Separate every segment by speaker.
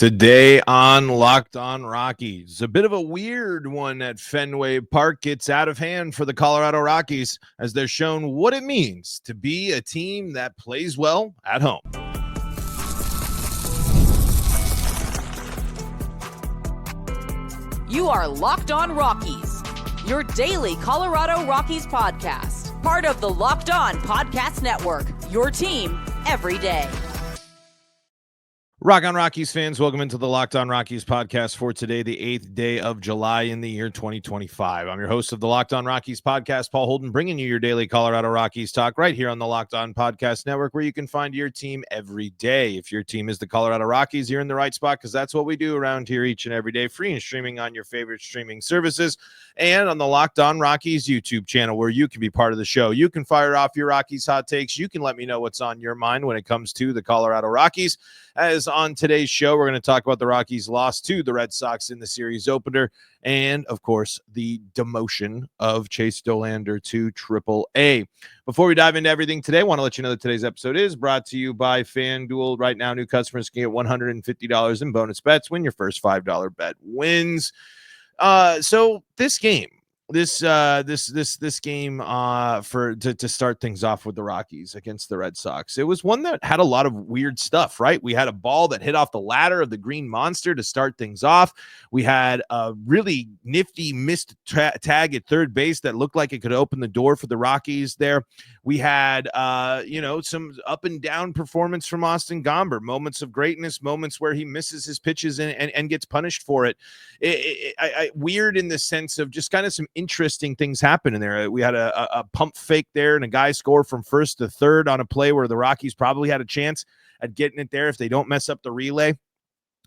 Speaker 1: Today on Locked On Rockies, a bit of a weird one at Fenway Park gets out of hand for the Colorado Rockies as they're shown what it means to be a team that plays well at home.
Speaker 2: You are Locked On Rockies, your daily Colorado Rockies podcast, part of the Locked On Podcast Network, your team every day.
Speaker 1: Rock on Rockies fans, welcome into the Locked On Rockies podcast for today, the 8th day of July in the year 2025. I'm your host of the Locked On Rockies podcast, Paul Holden, bringing you your daily Colorado Rockies talk right here on the Locked On Podcast Network, where you can find your team every day. If your team is the Colorado Rockies, you're in the right spot because that's what we do around here each and every day, free and streaming on your favorite streaming services and on the Locked On Rockies YouTube channel, where you can be part of the show. You can fire off your Rockies hot takes. You can let me know what's on your mind when it comes to the Colorado Rockies. As on today's show, we're going to talk about the Rockies' loss to the Red Sox in the series opener, and of course, the demotion of Chase Dollander to AAA. Before we dive into everything today, I want to let you know that today's episode is brought to you by FanDuel. Right now, new customers can get $150 in bonus bets when your first $5 bet wins. So this game. This game to start things off with the Rockies against the Red Sox. It was one that had a lot of weird stuff, right? We had a ball that hit off the ladder of the Green Monster to start things off. We had a really nifty missed tag at third base that looked like it could open the door for the Rockies there. We had some up and down performance from Austin Gomber, moments of greatness, moments where he misses his pitches and gets punished for it. Weird in the sense of just kind of some interesting things happen in there. We had a pump fake there and a guy score from first to third on a play where the Rockies probably had a chance at getting it there if they don't mess up the relay.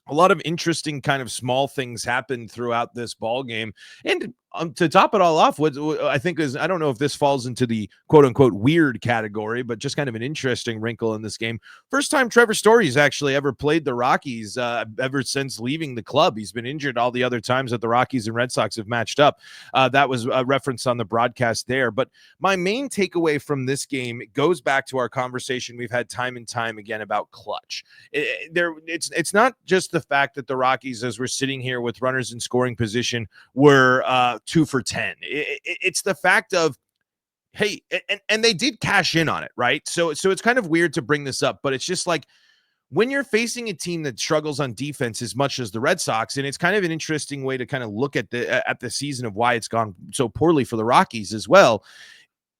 Speaker 1: A lot of interesting kind of small things happened throughout this ball game. And to top it all off, what I think is, I don't know if this falls into the quote unquote weird category, but just kind of an interesting wrinkle in this game. First time Trevor Story's actually ever played the Rockies ever since leaving the club. He's been injured all the other times that the Rockies and Red Sox have matched up. That was a reference on the broadcast there. But my main takeaway from this game goes back to our conversation we've had time and time again about clutch. It's not just the fact that the Rockies, as we're sitting here with runners in scoring position, were 2 for 10. It's the fact of, hey, and they did cash in on it, right? So it's kind of weird to bring this up, but it's just like when you're facing a team that struggles on defense as much as the Red Sox, and it's kind of an interesting way to kind of look at the season of why it's gone so poorly for the Rockies as well.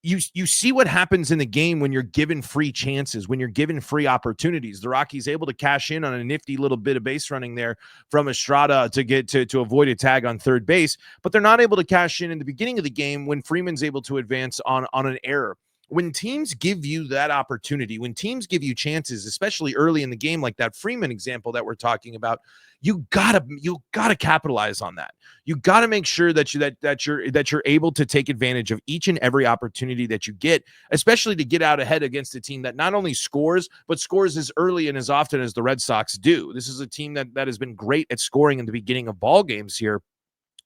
Speaker 1: You see what happens in the game when you're given free chances, when you're given free opportunities. The Rockies able to cash in on a nifty little bit of base running there from Estrada to get to avoid a tag on third base, but they're not able to cash in the beginning of the game when Freeman's able to advance on an error. When teams give you that opportunity, when teams give you chances, especially early in the game, like that Freeman example that we're talking about, you gotta capitalize on that. You gotta make sure that you're able to take advantage of each and every opportunity that you get, especially to get out ahead against a team that not only scores, but scores as early and as often as the Red Sox do. This is a team that has been great at scoring in the beginning of ball games here.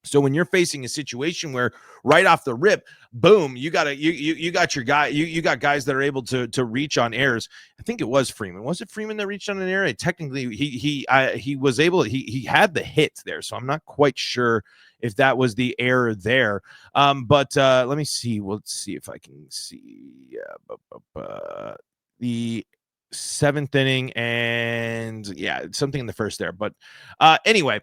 Speaker 1: So when you're facing a situation where right off the rip, boom, you got your guy, you got guys that are able to reach on errors. I think it was Freeman. Was it Freeman that reached on an error? Technically, he was able. He had the hit there, so I'm not quite sure if that was the error there. But let me see. Let's see if I can see the seventh inning and something in the first there. But anyway.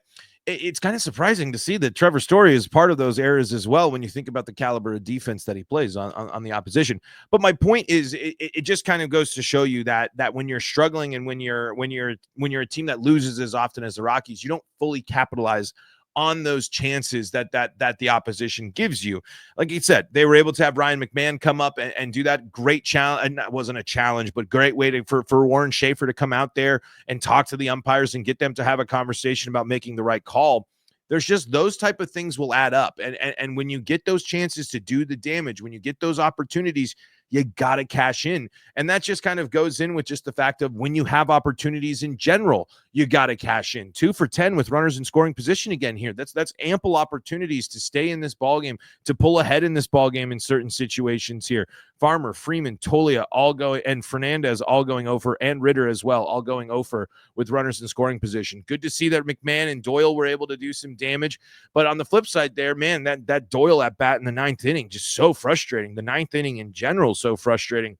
Speaker 1: It's kind of surprising to see that Trevor Story is part of those errors as well when you think about the caliber of defense that he plays on the opposition. But my point is, it just kind of goes to show you that when you're struggling and when you're a team that loses as often as the Rockies, you don't fully capitalize on those chances that the opposition gives you. Like you said, they were able to have Ryan McMahon come up and do that great challenge. And that wasn't a challenge, but great way for Warren Schaefer to come out there and talk to the umpires and get them to have a conversation about making the right call. There's just those type of things will add up. And when you get those chances to do the damage, when you get those opportunities, you got to cash in. And that just kind of goes in with just the fact of when you have opportunities in general, you got to cash in. 2 for 10 with runners in scoring position again here. That's ample opportunities to stay in this ballgame, to pull ahead in this ballgame in certain situations here. Farmer, Freeman, Tolia all going, and Fernandez all going over, and Ritter as well, all going over with runners in scoring position. Good to see that McMahon and Doyle were able to do some damage. But on the flip side there, man, that Doyle at bat in the ninth inning, just so frustrating. The ninth inning in general, so frustrating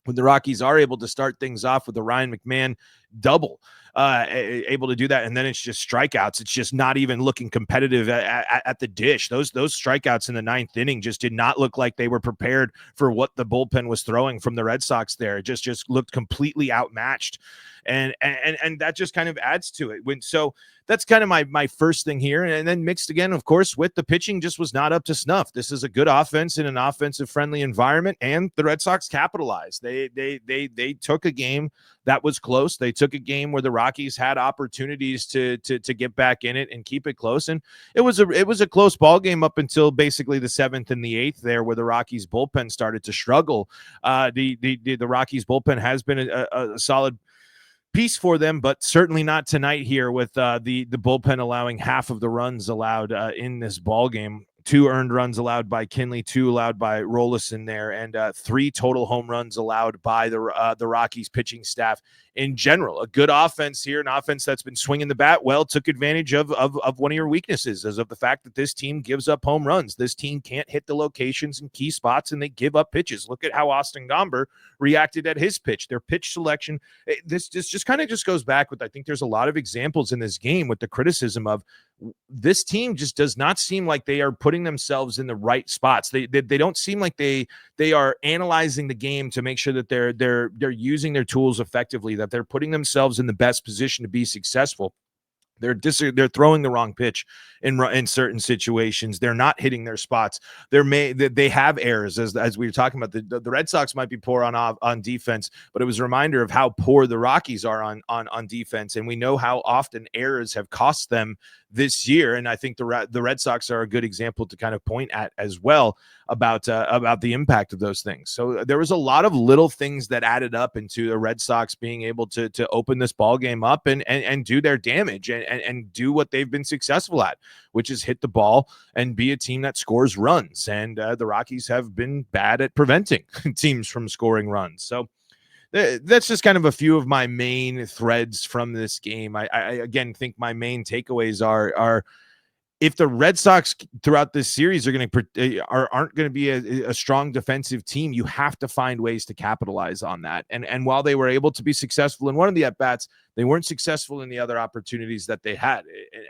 Speaker 1: when the Rockies are able to start things off with the Ryan McMahon double, able to do that, and then it's just strikeouts. It's just not even looking competitive at the dish. Those strikeouts in the ninth inning just did not look like they were prepared for what the bullpen was throwing from the Red Sox there. It just looked completely outmatched, and that just kind of adds to it. So that's kind of my first thing here. And then mixed again, of course, with the pitching just was not up to snuff. This is a good offense in an offensive friendly environment, and the Red Sox capitalized. They took a game that was close. They took a game where the Rockies had opportunities to get back in it and keep it close. And it was a close ball game up until basically the seventh and the eighth there, where the Rockies bullpen started to struggle. The Rockies bullpen has been a solid piece for them, but certainly not tonight here with the bullpen allowing half of the runs allowed in this ball game. 2 earned runs allowed by Kinley, 2 allowed by Rolison there, and 3 total home runs allowed by the Rockies pitching staff in general. A good offense here, an offense that's been swinging the bat well, took advantage of one of your weaknesses, as of the fact that this team gives up home runs. This team can't hit the locations and key spots, and they give up pitches. Look at how Austin Gomber reacted at his pitch. Their pitch selection, this just kind of goes back with, I think there's a lot of examples in this game with the criticism of this team just does not seem like they are putting themselves in the right spots. They don't seem like they are analyzing the game to make sure that they're using their tools effectively, that they're putting themselves in the best position to be successful. They're throwing the wrong pitch in certain situations. They're not hitting their spots. They have errors, as we were talking about. The Red Sox might be poor on defense, but it was a reminder of how poor the Rockies are on defense, and we know how often errors have cost them this year. And I think the Red Sox are a good example to kind of point at as well about the impact of those things. So there was a lot of little things that added up into the Red Sox being able to open this ball game up and do their damage and do what they've been successful at, which is hit the ball and be a team that scores runs. And the Rockies have been bad at preventing teams from scoring runs. So that's just kind of a few of my main threads from this game. I again think my main takeaways are if the Red Sox throughout this series aren't going to be a strong defensive team, you have to find ways to capitalize on that. And while they were able to be successful in one of the at-bats, they weren't successful in the other opportunities that they had.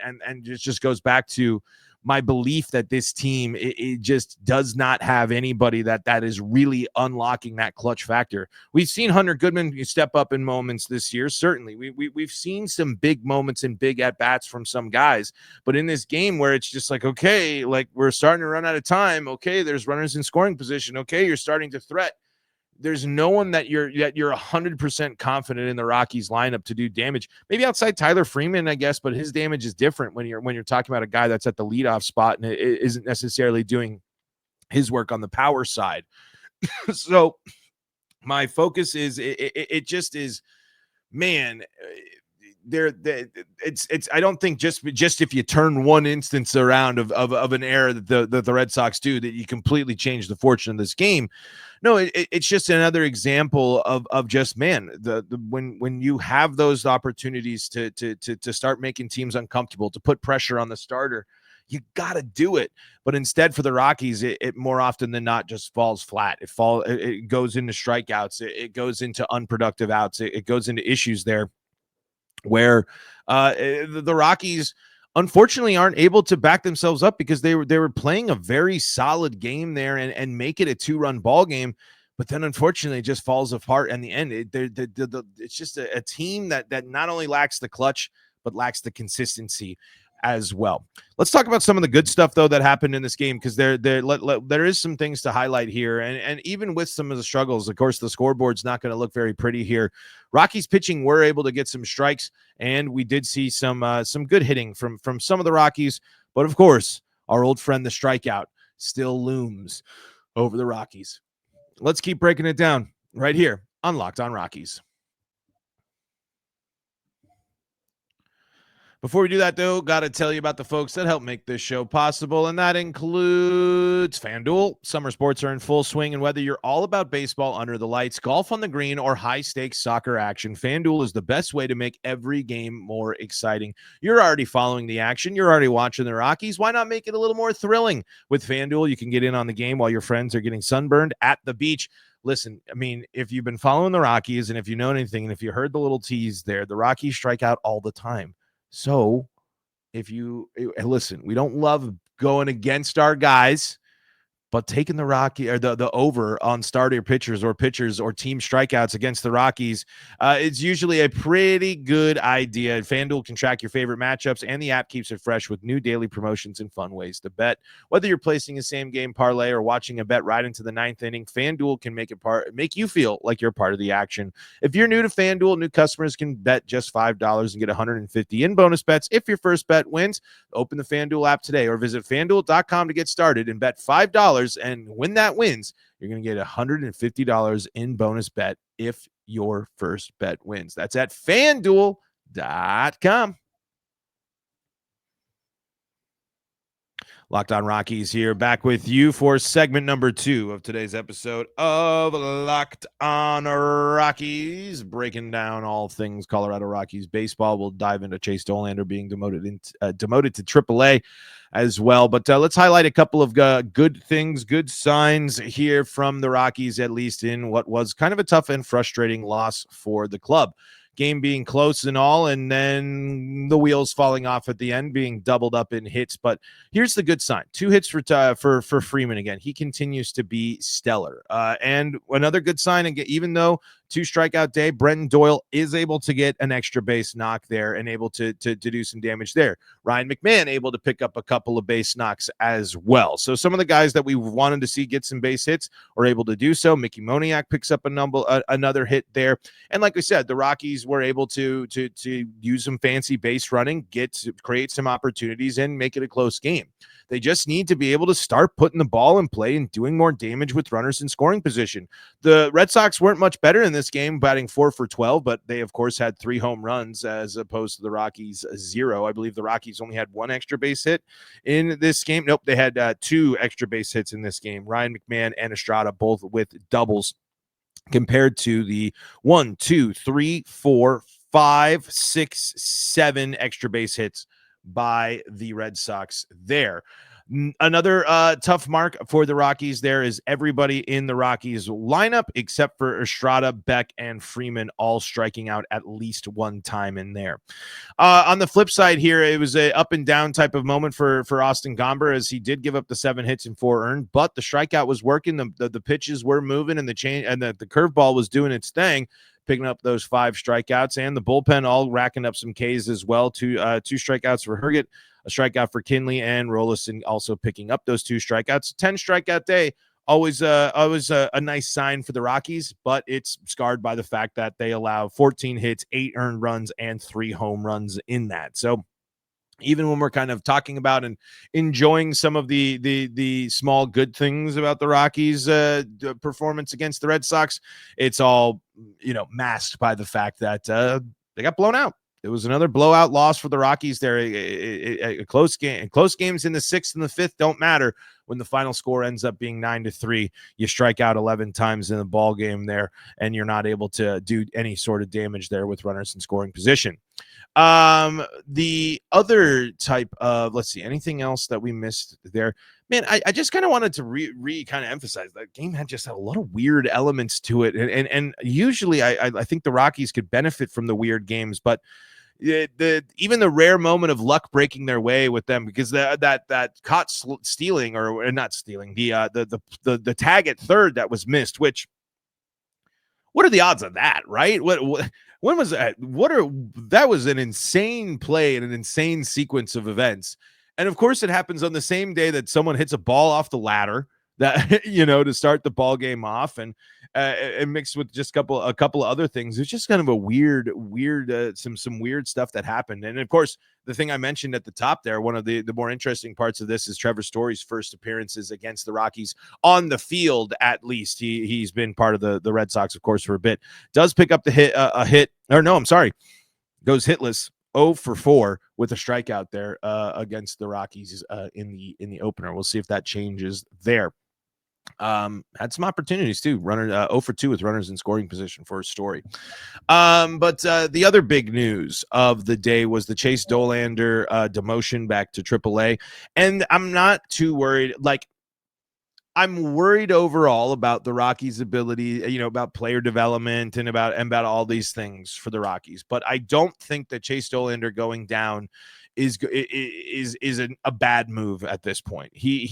Speaker 1: And it just goes back to my belief that this team, it just does not have anybody that is really unlocking that clutch factor. We've seen Hunter Goodman step up in moments this year. Certainly we've seen some big moments and big at bats from some guys, but in this game where it's just like, okay, like we're starting to run out of time. Okay. There's runners in scoring position. Okay. You're starting to threat. There's no one that you're 100% confident in the Rockies lineup to do damage. Maybe outside Tyler Freeman, I guess, but his damage is different when you're talking about a guy that's at the leadoff spot and it isn't necessarily doing his work on the power side. So my focus is it just is, man. It's I don't think just if you turn one instance around of an error that the Red Sox do, that you completely change the fortune of this game. No, it's just another example of just, man, when you have those opportunities to start making teams uncomfortable, to put pressure on the starter, you got to do it. But instead for the Rockies, it more often than not just falls flat. It goes into strikeouts. It goes into unproductive outs. It goes into issues there where the Rockies unfortunately aren't able to back themselves up, because they were playing a very solid game there and make it a 2-run ball game. But then unfortunately it just falls apart in the end. It's just a team that not only lacks the clutch, but lacks the consistency as well. Let's talk about some of the good stuff though that happened in this game, because there is some things to highlight here, and even with some of the struggles, of course, the scoreboard's not going to look very pretty here. Rockies pitching were able to get some strikes, and we did see some good hitting from some of the Rockies, but of course, our old friend the strikeout still looms over the Rockies. Let's keep breaking it down right here on Locked On Rockies. Before we do that, though, got to tell you about the folks that help make this show possible, and that includes FanDuel. Summer sports are in full swing, and whether you're all about baseball under the lights, golf on the green, or high-stakes soccer action, FanDuel is the best way to make every game more exciting. You're already following the action. You're already watching the Rockies. Why not make it a little more thrilling? With FanDuel, you can get in on the game while your friends are getting sunburned at the beach. Listen, I mean, if you've been following the Rockies, and if you know anything, and if you heard the little tease there, the Rockies strike out all the time. So if you listen, we don't love going against our guys, but taking the Rocky or the over on starter pitchers or team strikeouts against the Rockies, it's usually a pretty good idea. FanDuel can track your favorite matchups, and the app keeps it fresh with new daily promotions and fun ways to bet. Whether you're placing a same game parlay or watching a bet right into the ninth inning, FanDuel can make you feel like you're part of the action. If you're new to FanDuel, new customers can bet just $5 and get $150 in bonus bets if your first bet wins. Open the FanDuel app today or visit FanDuel.com to get started and bet $5. And when that wins, you're going to get $150 in bonus bet if your first bet wins. That's at FanDuel.com. Locked on Rockies here, back with you for segment number 2 of today's episode of Locked on Rockies, breaking down all things Colorado Rockies baseball. We'll dive into Chase Dolander being demoted to AAA as well. But let's highlight a couple of good things, good signs here from the Rockies, at least in what was kind of a tough and frustrating loss for the club. Game being close and all, and then the wheels falling off at the end, being doubled up in hits. But here's the good sign: 2 hits for Freeman again. He continues to be stellar. And another good sign, even though 2 strikeout day, Brenton Doyle is able to get an extra base knock there and able to do some damage there. Ryan McMahon able to pick up a couple of base knocks as well. So some of the guys that we wanted to see get some base hits are able to do so. Mickey Moniak picks up another hit there. And like we said, the Rockies were able to use some fancy base running, create some opportunities, and make it a close game. They just need to be able to start putting the ball in play and doing more damage with runners in scoring position. The Red Sox weren't much better in this game, batting 4 for 12, but they, of course, had 3 home runs as opposed to the Rockies 0. I believe the Rockies only had 1 extra base hit in this game. Nope, they had 2 extra base hits in this game. Ryan McMahon and Estrada both with doubles compared to the 1, 2, 3, 4, 5, 6, 7 extra base hits by the Red Sox there. Another tough mark for the Rockies there is everybody in the Rockies lineup except for Estrada, Beck, and Freeman all striking out at least one time in there. On the flip side here, it was a up and down type of moment for Austin Gomber, as he did give up the 7 hits and 4 earned, but the strikeout was working, the pitches were moving, and the curveball was doing its thing, picking up those 5 strikeouts, and the bullpen all racking up some Ks as well. 2 strikeouts for Herget, a strikeout for Kinley, and Rolison also picking up those 2 strikeouts. 10 strikeout day, always a nice sign for the Rockies, but it's scarred by the fact that they allow 14 hits, 8 earned runs, and 3 home runs in that. So even when we're kind of talking about and enjoying some of the small good things about the Rockies' performance against the Red Sox, it's all, masked by the fact that they got blown out. It was another blowout loss for the Rockies there. A close game. Close games in the 6th and the 5th don't matter when the final score ends up being 9-3. You strike out 11 times in the ball game there, and you're not able to do any sort of damage there with runners in scoring position. The other type of, let's see, anything else that we missed there? Man, I just kind of wanted to kind of emphasize that game had just a lot of weird elements to it. And usually I think the Rockies could benefit from the weird games, but even the rare moment of luck breaking their way with them, because that caught stealing or not stealing, the tag at third that was missed, which, what are the odds of that, right? When was that? That was an insane play and an insane sequence of events. And of course, it happens on the same day that someone hits a ball off the ladder that, to start the ball game off, and mixed with just a couple of other things. It's just kind of a weird, some weird stuff that happened. And of course, the thing I mentioned at the top there, one of the more interesting parts of this is Trevor Story's first appearances against the Rockies on the field. At least he's been part of the Red Sox, of course, for a bit. Does pick up the hit, goes hitless 0 for 4 with a strikeout there against the Rockies in the opener. We'll see if that changes there. Had some opportunities too. Runner 0 for 2 with runners in scoring position for a Story. But the other big news of the day was the Chase Dollander demotion back to AAA, and I'm not too worried. Like, I'm worried overall about the Rockies' ability, about player development and about all these things for the Rockies. But I don't think that Chase Dollander going down is a bad move at this point. He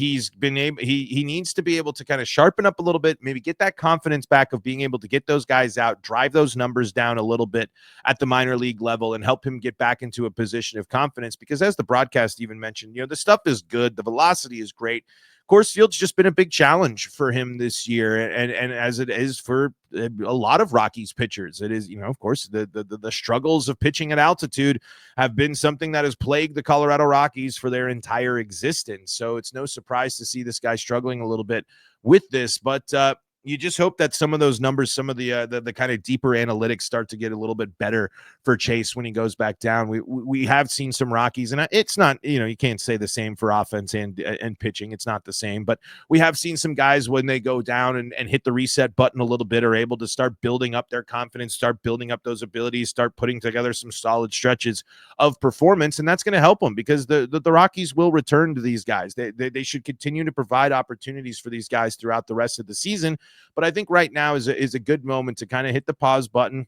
Speaker 1: needs to be able to kind of sharpen up a little bit, maybe get that confidence back of being able to get those guys out, drive those numbers down a little bit at the minor league level, and help him get back into a position of confidence. Because as the broadcast even mentioned, the stuff is good, the velocity is great. Coors Field's just been a big challenge for him this year, and as it is for a lot of Rockies pitchers. It is, of course, the struggles of pitching at altitude have been something that has plagued the Colorado Rockies for their entire existence. So it's no surprise to see this guy struggling a little bit with this, but you just hope that some of those numbers, some of the kind of deeper analytics start to get a little bit better for Chase when he goes back down. We have seen some Rockies, and it's not, you can't say the same for offense and pitching. It's not the same, but we have seen some guys when they go down and hit the reset button a little bit are able to start building up their confidence, start building up those abilities, start putting together some solid stretches of performance, and that's going to help them because the Rockies will return to these guys. They should continue to provide opportunities for these guys throughout the rest of the season. But I think right now is a good moment to kind of hit the pause button.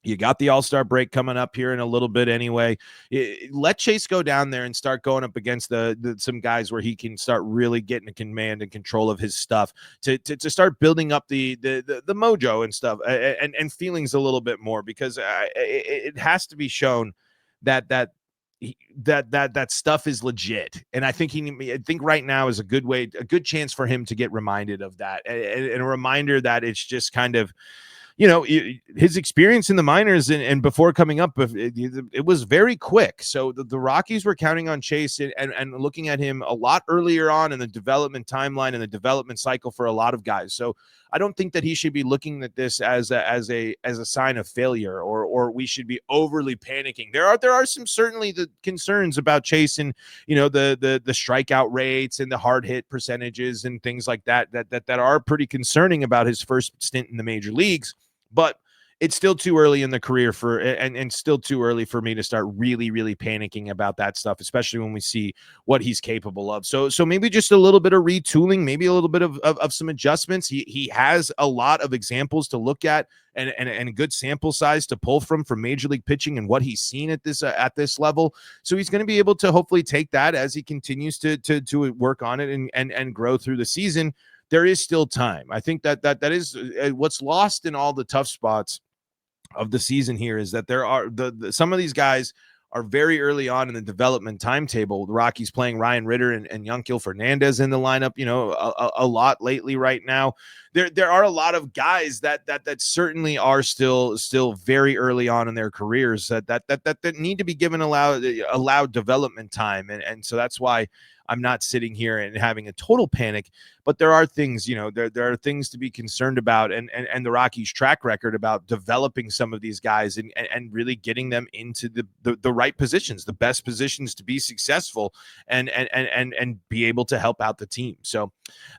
Speaker 1: You got the All-Star break coming up here in a little bit anyway. Let Chase go down there and start going up against some guys where he can start really getting a command and control of his stuff to start building up the mojo and stuff and feelings a little bit more, because it has to be shown that stuff is legit. And I think right now is a good chance for him to get reminded of that, and a reminder that it's just kind of, his experience in the minors and before coming up, it was very quick. So the Rockies were counting on Chase and looking at him a lot earlier on in the development timeline and the development cycle for a lot of guys. So I don't think that he should be looking at this as a sign of failure, or we should be overly panicking. There are some certainly the concerns about Chase and the strikeout rates and the hard hit percentages and things like that are pretty concerning about his first stint in the major leagues. But it's still too early in the career and still too early for me to start really, really panicking about that stuff, especially when we see what he's capable of. So maybe just a little bit of retooling, maybe a little bit of some adjustments. He has a lot of examples to look at and a good sample size to pull from Major League pitching and what he's seen at this level. So he's going to be able to hopefully take that as he continues to work on it and grow through the season. There is still time. I think that is what's lost in all the tough spots of the season here, is that there are some of these guys are very early on in the development timetable. The Rockies playing Ryan Ritter and Youngkill Fernandez in the lineup, a lot lately right now. There are a lot of guys that certainly are still very early on in their careers that need to be given allowed development time. And so that's why I'm not sitting here and having a total panic, but there are things, there are things to be concerned about, and the Rockies' track record about developing some of these guys and really getting them into the right positions, the best positions to be successful and be able to help out the team. So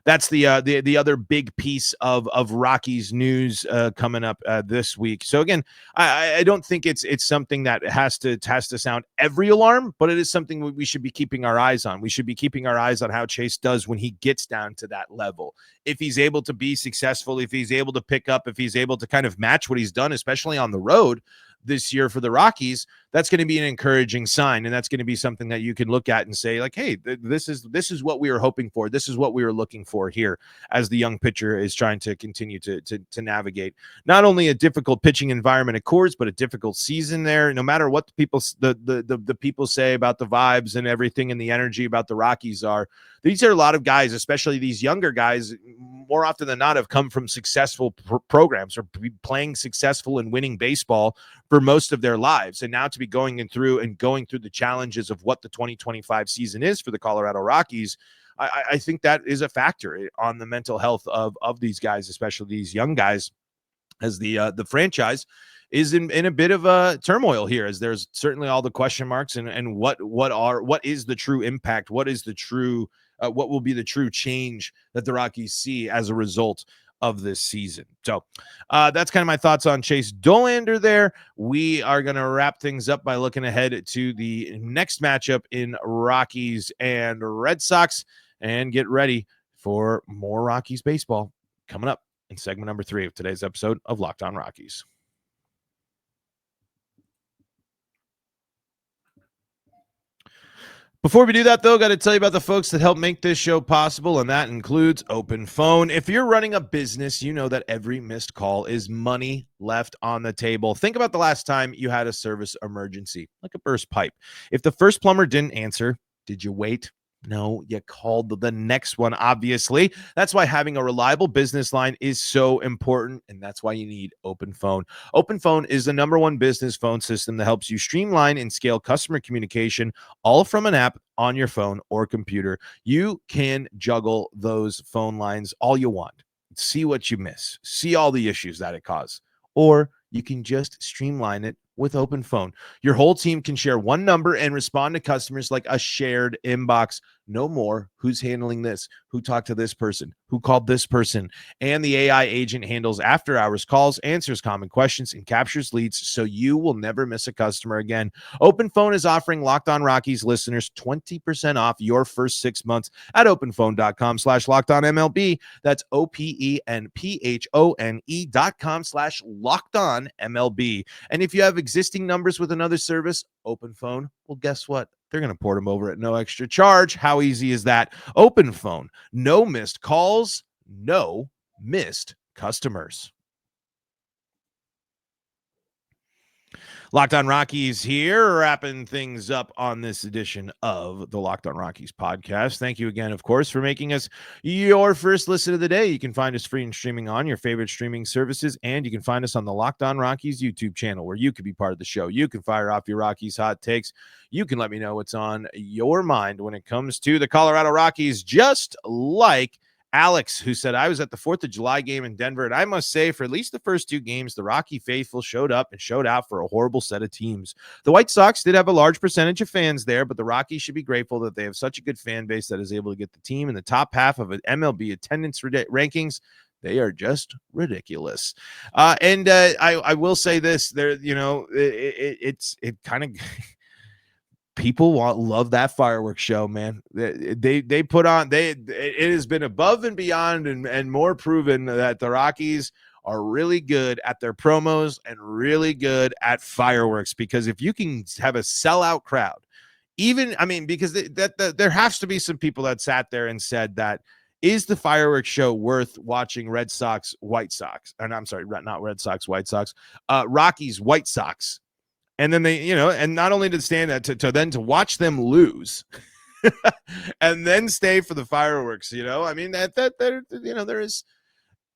Speaker 1: that's the other big piece of Rockies news coming up this week. So again, I don't think it's something that has to sound every alarm, but it is something we should be keeping our eyes on. We should be keeping our eyes on how Chase does when he gets down to that level. If he's able to be successful, if he's able to pick up, if he's able to kind of match what he's done, especially on the road this year for the Rockies, that's going to be an encouraging sign. And that's going to be something that you can look at and say, like, hey, this is what we were hoping for. This is what we were looking for here as the young pitcher is trying to continue to navigate not only a difficult pitching environment at Coors, but a difficult season there. No matter what the people say about the vibes and everything and the energy about the Rockies these are a lot of guys, especially these younger guys, more often than not have come from successful programs or playing successful and winning baseball for most of their lives. And now to be going through the challenges of what the 2025 season is for the Colorado Rockies, I think that is a factor on the mental health of these guys, especially these young guys, as the franchise is in a bit of a turmoil here, as there's certainly all the question marks and what is the true impact? What is the true what will be the true change that the Rockies see as a result of this season? So that's kind of my thoughts on Chase Dollander there. We are going to wrap things up by looking ahead to the next matchup in Rockies and Red Sox, and get ready for more Rockies baseball coming up in segment number 3 of today's episode of Locked On Rockies. Before we do that, though, got to tell you about the folks that help make this show possible, and that includes OpenPhone. If you're running a business, you know that every missed call is money left on the table. Think about the last time you had a service emergency, like a burst pipe. If the first plumber didn't answer, did you wait? No, you called the next one, obviously. That's why having a reliable business line is so important, and that's why you need OpenPhone. OpenPhone is the #1 business phone system that helps you streamline and scale customer communication, all from an app on your phone or computer. You can juggle those phone lines all you want. See what you miss. See all the issues that it causes. Or you can just streamline it with OpenPhone. Your whole team can share one number and respond to customers like a shared inbox. No more who's handling this, who talked to this person, who called this person. And the AI agent handles after-hours calls, answers common questions, and captures leads, so you will never miss a customer again. OpenPhone is offering Locked On Rockies listeners 20% off your first 6 months at openphone.com/LockedOnMLB. That's OpenPhone.com/LockedOnMLB. And if you have existing numbers with another service, OpenPhone, well, guess what? They're going to port them over at no extra charge. How easy is that? OpenPhone. No missed calls, no missed customers. Locked On Rockies here, wrapping things up on this edition of the Locked On Rockies podcast. Thank you again, of course, for making us your first listen of the day. You can find us free and streaming on your favorite streaming services, and you can find us on the Locked On Rockies YouTube channel, where you can be part of the show. You can fire off your Rockies hot takes. You can let me know what's on your mind when it comes to the Colorado Rockies, just like Alex, who said, I was at the 4th of July game in Denver, and I must say, for at least the first 2 games, the Rocky faithful showed up and showed out for a horrible set of teams. The White Sox did have a large percentage of fans there, but the Rockies should be grateful that they have such a good fan base that is able to get the team in the top half of an MLB attendance rankings. They are just ridiculous. I will say this, there, it kind of people love that fireworks show, man. They put on, it has been above and beyond and more proven that the Rockies are really good at their promos and really good at fireworks, because if you can have a sellout crowd, because there has to be some people that sat there and said that, is the fireworks show worth watching Red Sox, White Sox? And I'm sorry, not Red Sox, White Sox, Rockies, White Sox. And then they, and not only to stand that, to watch them lose and then stay for the fireworks, there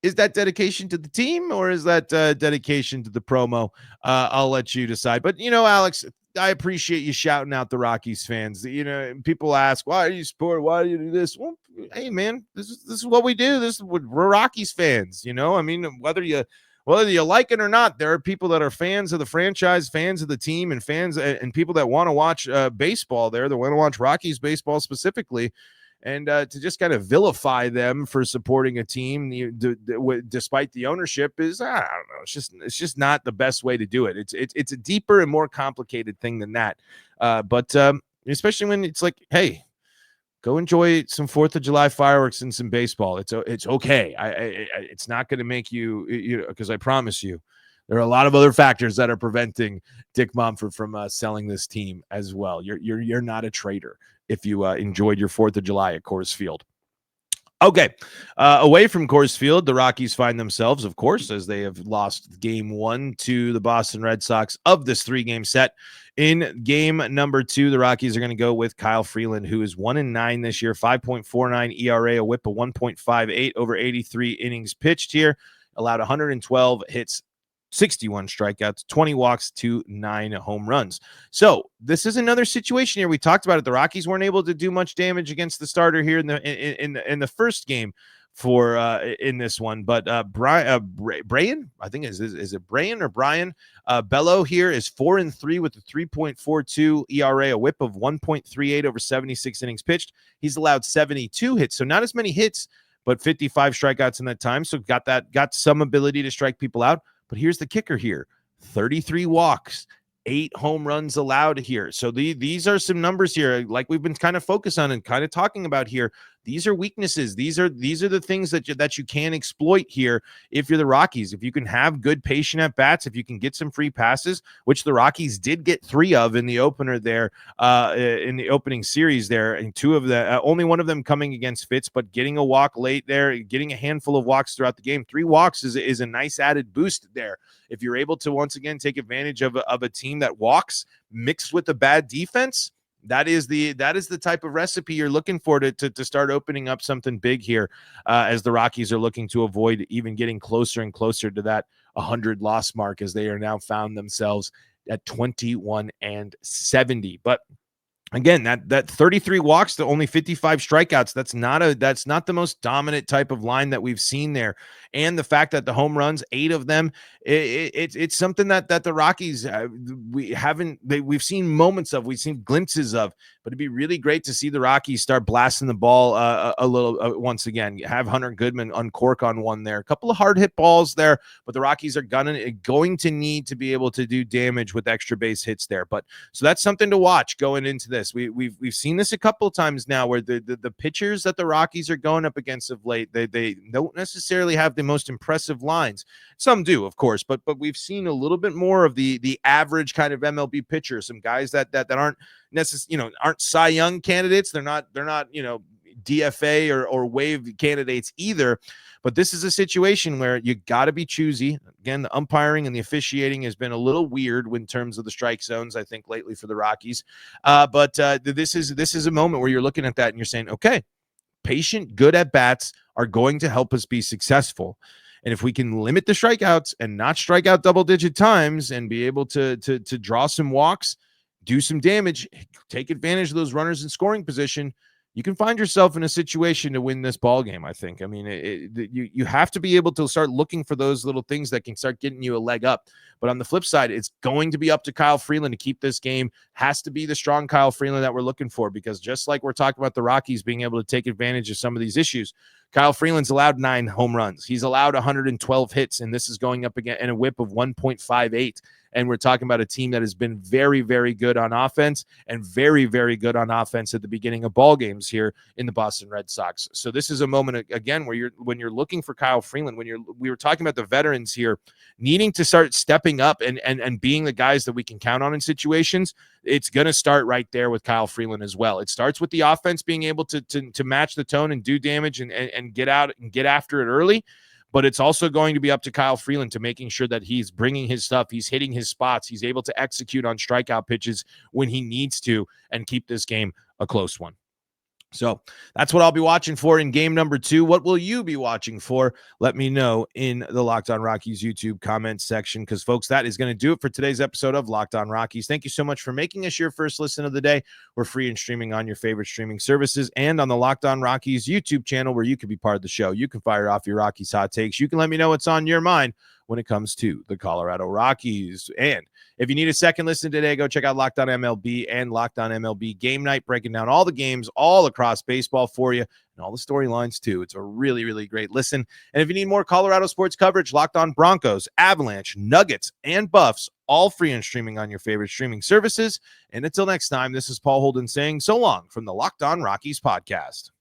Speaker 1: is that dedication to the team, or is that dedication to the promo? I'll let you decide. But, Alex, I appreciate you shouting out the Rockies fans. People ask, why do you support? Why do you do this? Well, hey, man, this is what we do. We're Rockies fans, whether you like it or not, there are people that are fans of the franchise, fans of the team, and fans and people that want to watch baseball there, that want to watch Rockies baseball specifically. And to just kind of vilify them for supporting a team despite the ownership is, I don't know, it's just not the best way to do it. It's a deeper and more complicated thing than that. But especially when it's like, hey, go enjoy some 4th of July fireworks and some baseball. It's okay. It's not going to make you, because I promise you, there are a lot of other factors that are preventing Dick Mumford from selling this team as well. You're not a traitor if you enjoyed your 4th of July at Coors Field. Okay, away from Coors Field, the Rockies find themselves, of course, as they have lost game 1 to the Boston Red Sox of this 3-game set. In game number 2, the Rockies are going to go with Kyle Freeland, who is 1-9 this year, 5.49 ERA, a whip of 1.58 over 83 innings pitched here, allowed 112 hits, 61 strikeouts, 20 walks to 9 home runs. So this is another situation here. We talked about it. The Rockies weren't able to do much damage against the starter here in the first game for in this one. But Brian, I think is it Brian or Brian? Bello here is 4-3 with a 3.42 ERA, a whip of 1.38 over 76 innings pitched. He's allowed 72 hits, so not as many hits, but 55 strikeouts in that time. So got some ability to strike people out. But here's the kicker here: 33 walks. 8 home runs allowed here. So these are some numbers here, like we've been kind of focused on and kind of talking about here. These are weaknesses. These are the things that you can exploit here if you're the Rockies. If you can have good patient at bats, if you can get some free passes, which the Rockies did get 3 of in the opener there, in the opening series there, and 2 of the only one of them coming against Fitz, but getting a walk late there, getting a handful of walks throughout the game. 3 walks is a nice added boost there. If you're able to once again take advantage of a team that walks mixed with a bad defense, that is the type of recipe you're looking for to start opening up something big here, as the Rockies are looking to avoid even getting closer and closer to that 100 loss mark, as they are now found themselves at 21-70. But again, that 33 walks to only 55 strikeouts, that's not the most dominant type of line that we've seen there. And the fact that the home runs, 8 of them, it's something that the Rockies we've seen moments of, we've seen glimpses of, but it'd be really great to see the Rockies start blasting the ball a little once again. Have Hunter Goodman uncork on one there, a couple of hard hit balls there, but the Rockies are going to need to be able to do damage with extra base hits there. But so that's something to watch going into this. We've seen this a couple of times now, where the pitchers that the Rockies are going up against of late, they don't necessarily have the most impressive lines. Some do, of course, but we've seen a little bit more of the average kind of MLB pitcher. Some guys that aren't necessarily, aren't Cy Young candidates. They're not DFA or wave candidates either. But this is a situation where you got to be choosy. Again, the umpiring and the officiating has been a little weird in terms of the strike zones, I think, lately for the Rockies. But this is a moment where you're looking at that and you're saying, okay, patient, good at bats are going to help us be successful. And if we can limit the strikeouts and not strike out double-digit times and be able to draw some walks, do some damage, take advantage of those runners in scoring position, you can find yourself in a situation to win this ball game, I think. I mean, you have to be able to start looking for those little things that can start getting you a leg up. But on the flip side, it's going to be up to Kyle Freeland to keep this game. Has to be the strong Kyle Freeland that we're looking for, because just like we're talking about the Rockies being able to take advantage of some of these issues, Kyle Freeland's allowed 9 home runs. He's allowed 112 hits, and this is going up again in a whip of 1.58. And we're talking about a team that has been very, very good on offense and very, very good on offense at the beginning of ball games here in the Boston Red Sox. So this is a moment again where when you're looking for Kyle Freeland, we were talking about the veterans here needing to start stepping up and being the guys that we can count on in situations. It's going to start right there with Kyle Freeland as well. It starts with the offense being able to match the tone and do damage and get out and get after it early. But it's also going to be up to Kyle Freeland to making sure that he's bringing his stuff, he's hitting his spots, he's able to execute on strikeout pitches when he needs to, and keep this game a close one. So that's what I'll be watching for in game number 2. What will you be watching for? Let me know in the Locked On Rockies YouTube comments section, because, folks, that is going to do it for today's episode of Locked On Rockies. Thank you so much for making us your first listen of the day. We're free and streaming on your favorite streaming services and on the Locked On Rockies YouTube channel, where you can be part of the show. You can fire off your Rockies hot takes. You can let me know what's on your mind when it comes to the Colorado Rockies. And if you need a second listen today, go check out Locked On MLB and Locked On MLB Game Night, breaking down all the games all across baseball for you and all the storylines too. It's a really, really great listen. And if you need more Colorado sports coverage, Locked On Broncos, Avalanche, Nuggets, and Buffs, all free and streaming on your favorite streaming services. And until next time, this is Paul Holden saying so long from the Locked On Rockies podcast.